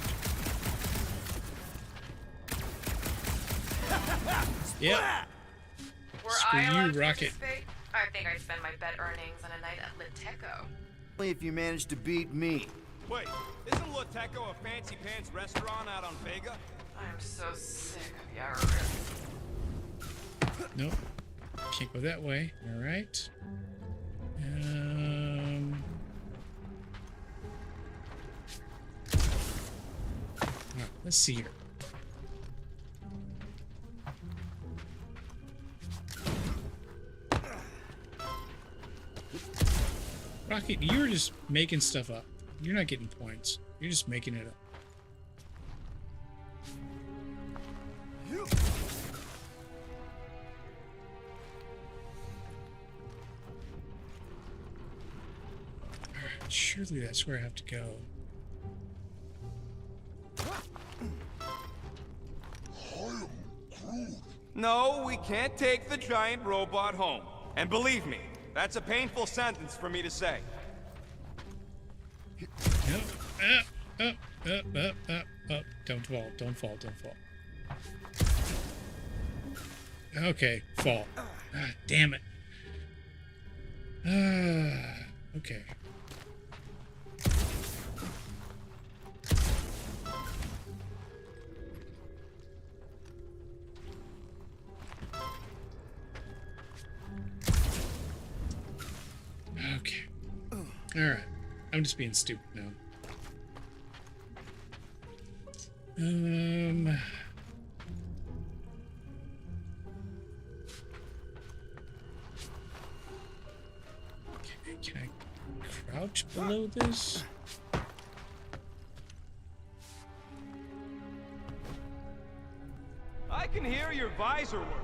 Yep. Were Screw I you, allowed to Rocket. participate? I think I'd spend my bet earnings on a night at Liteco. Only if you manage to beat me. Wait, isn't Loteco a fancy pants restaurant out on Vega? I'm so sick of Yarra. Nope. Can't go that way. Alright. Alright, let's see here. Rocket, you're just making stuff up. You're not getting points. You're just making it up. Alright, surely that's where I have to go. I am Groot. No, we can't take the giant robot home. And believe me, that's a painful sentence for me to say. Yep. Up. Don't fall, don't fall, don't fall. Okay, fall. Ah, damn it. Okay. Okay. Alright. I'm just being stupid now. Can I crouch below this? I can hear your visor working.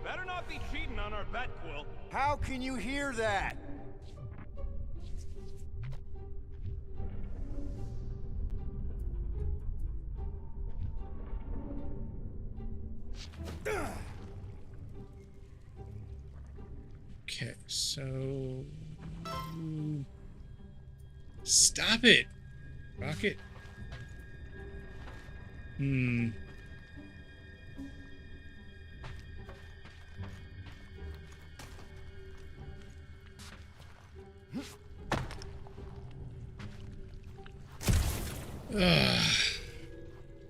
Better not be cheating on our bet, Quill. How can you hear that? Okay, so... Stop it! Rocket. Ugh.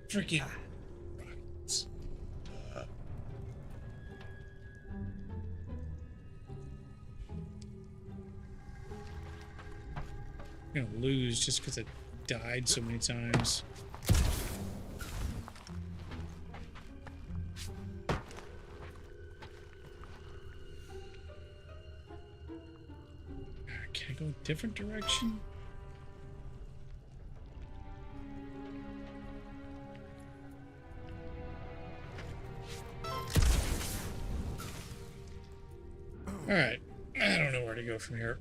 Freaking rockets. I'm gonna lose just because I died so many times. Can I go a different direction? Alright, I don't know where to go from here.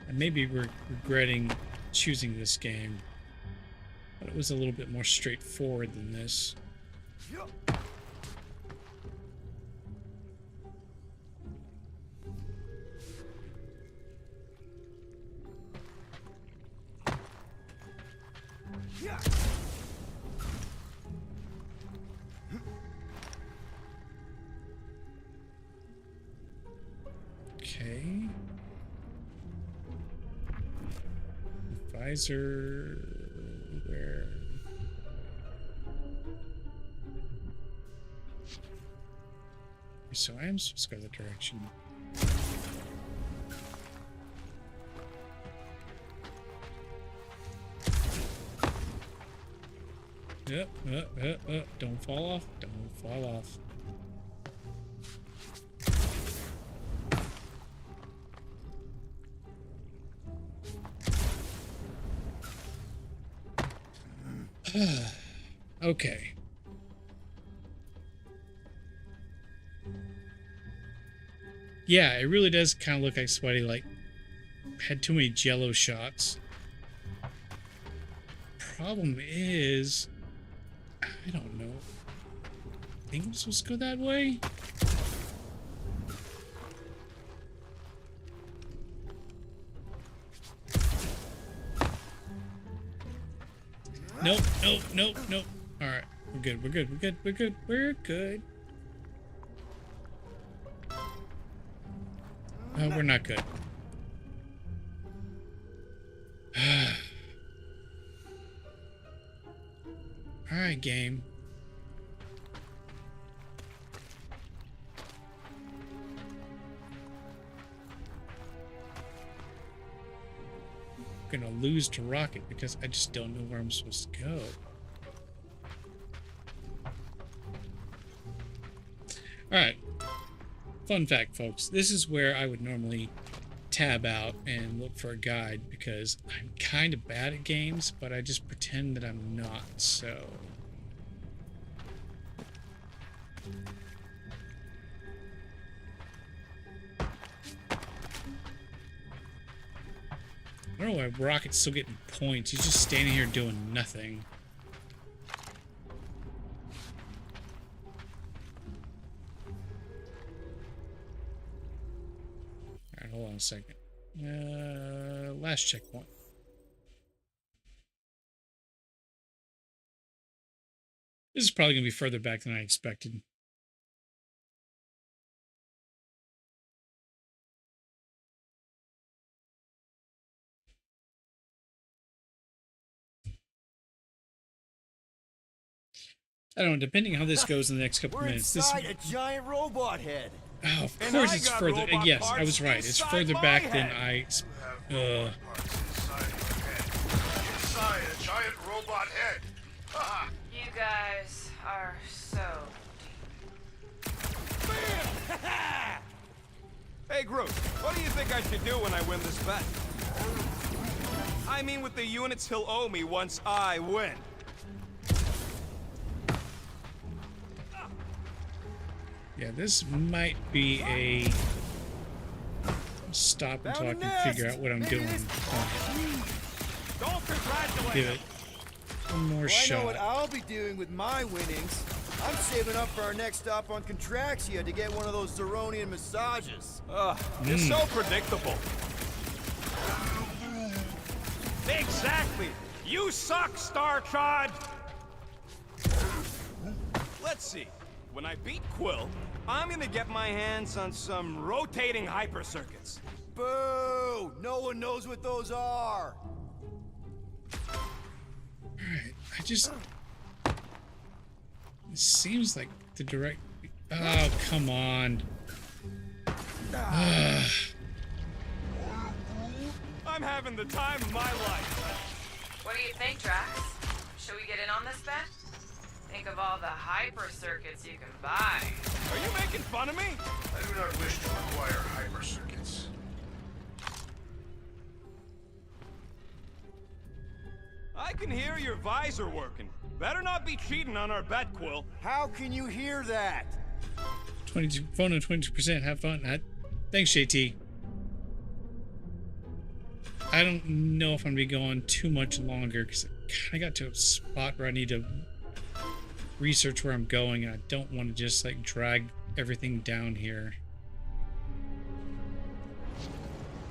I may be regretting choosing this game, but it was a little bit more straightforward than this. Okay. Visor, where? So I am supposed to go that direction. Yep, don't fall off, don't fall off. Okay. Yeah, it really does kind of look like Sweaty, like, had too many jello shots. Problem is, I don't know. I think I'm supposed to go that way? Nope. Alright, we're good. Oh, we're not good. Alright, game. I'm gonna lose to Rocket because I just don't know where I'm supposed to go. Alright. Fun fact, folks. This is where I would normally tab out and look for a guide because I'm kind of bad at games, but I just pretend that I'm not, so... I don't know why Rocket's still getting points. He's just standing here doing nothing. Alright, hold on a second. Last checkpoint. This is probably going to be further back than I expected. I don't know, depending on how this goes in the next couple We're minutes. inside a giant robot head. Oh, of And course I it's got further. robot Yes, I parts was right. It's inside further my back than head. I. Parts inside your head. Inside a giant robot head. Haha. You guys are so Hey, Groot, what do you think I should do when I win this bet? I mean with the units he'll owe me once I win. Yeah, this might be a stop until I can figure out what I'm doing. Don't congratulate Give him. it one more Well, I know what shot. I'll be doing with my winnings. I'm saving up for our next stop on Contraxia to get one of those Zeronian massages. You're so predictable. Exactly. You suck, Star Chod. Let's see. When I beat Quill, I'm gonna get my hands on some rotating hyper circuits. Boo! No one knows what those are. Alright, I just. It seems like the direct. Oh, come on. I'm having the time of my life. What do you think, Drax? Should we get in on this bet? Think of all the hyper circuits you can buy. Are you making fun of me? I do not wish to acquire hyper circuits. I can hear your visor working. Better not be cheating on our bet, Quill. How can you hear that? 22 phone on 22%. Have fun. Thanks, JT. I don't know if I'm gonna be going too much longer because I got to a spot where I need to research where I'm going, and I don't want to just like drag everything down here.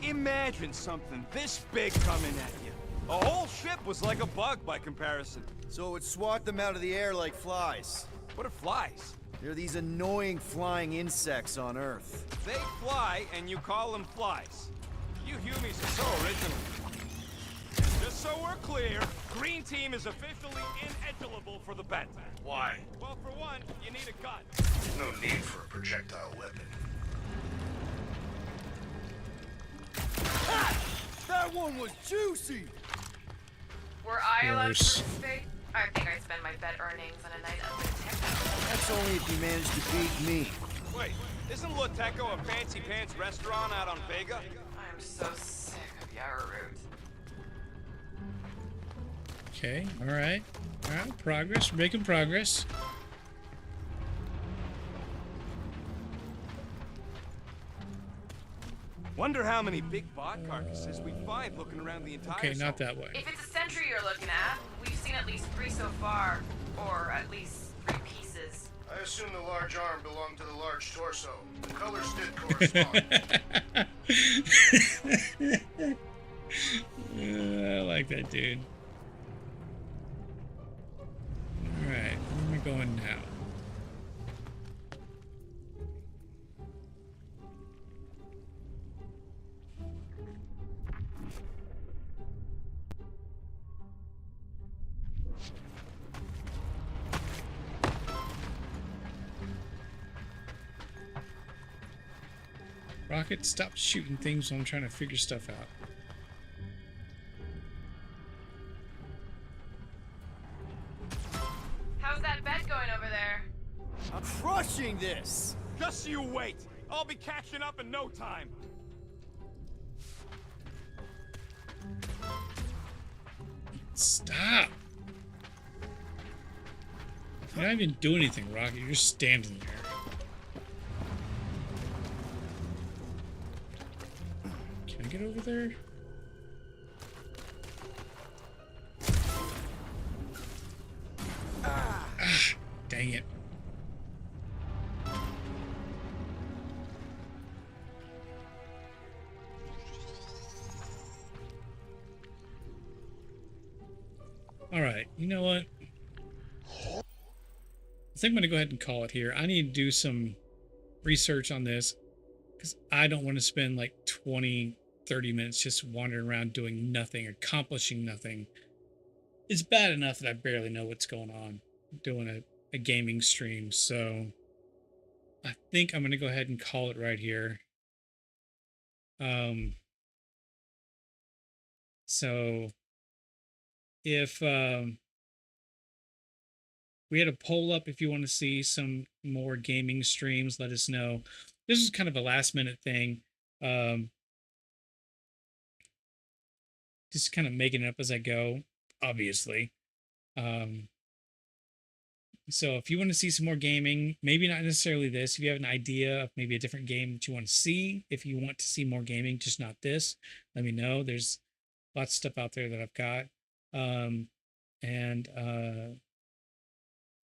Imagine something this big coming at you. A whole ship was like a bug by comparison. So it would swat them out of the air like flies. What are flies? They're these annoying flying insects on Earth. They fly, and you call them flies. You humies are so original. And just so we're clear, Green Team is officially ineligible for the bet. Why? Well, for one, you need a gun. No need for a projectile weapon. That one was juicy! Were I allowed to Gross. participate? I think I'd spend my bet earnings on a night out with Techno. That's only if you manage to beat me. Wait, isn't Loteco a fancy pants restaurant out on Vega? I'm so sick of Yarroot. Okay, alright. Alright, progress. We're making progress. Wonder how many big bot carcasses we find looking around the entire Okay, not zone. that way. If it's a sentry you're looking at, we've seen at least 3 so far. Or at least 3 pieces. I assume the large arm belonged to the large torso. The colors did correspond. I like that dude. Alright, where am I going now? Rocket, stop shooting things while I'm trying to figure stuff out. How's that bet going over there? I'm crushing this! Just you wait. I'll be catching up in no time. Stop! You're not even doing anything, Rocket. You're just standing there. Can I get over there? Ah, dang it. All right, you know what? I think I'm going to go ahead and call it here. I need to do some research on this because I don't want to spend like 20, 30 minutes just wandering around doing nothing, accomplishing nothing. It's bad enough that I barely know what's going on doing a gaming stream. So I think I'm going to go ahead and call it right here. So if we had a poll up, if you want to see some more gaming streams, let us know. This is kind of a last minute thing. Just kind of making it up as I go, obviously. So if you want to see some more gaming, maybe not necessarily this, if you have an idea of maybe a different game that you want to see, if you want to see more gaming, just not this, let me know. There's lots of stuff out there that I've got. And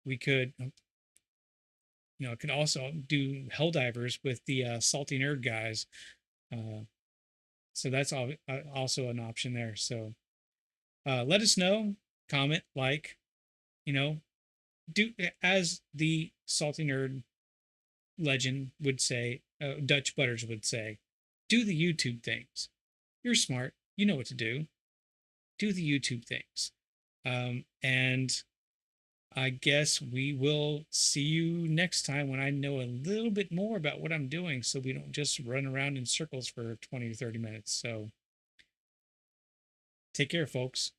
we could, could also do Helldivers with the Salty Nerd guys. So that's also an option there. So let us know, comment, like, do as the Salty Nerd legend would say, Dutch Butters would say, do the YouTube things. You're smart. You know what to do. Do the YouTube things. And I guess we will see you next time when I know a little bit more about what I'm doing so we don't just run around in circles for 20 or 30 minutes. So take care, folks.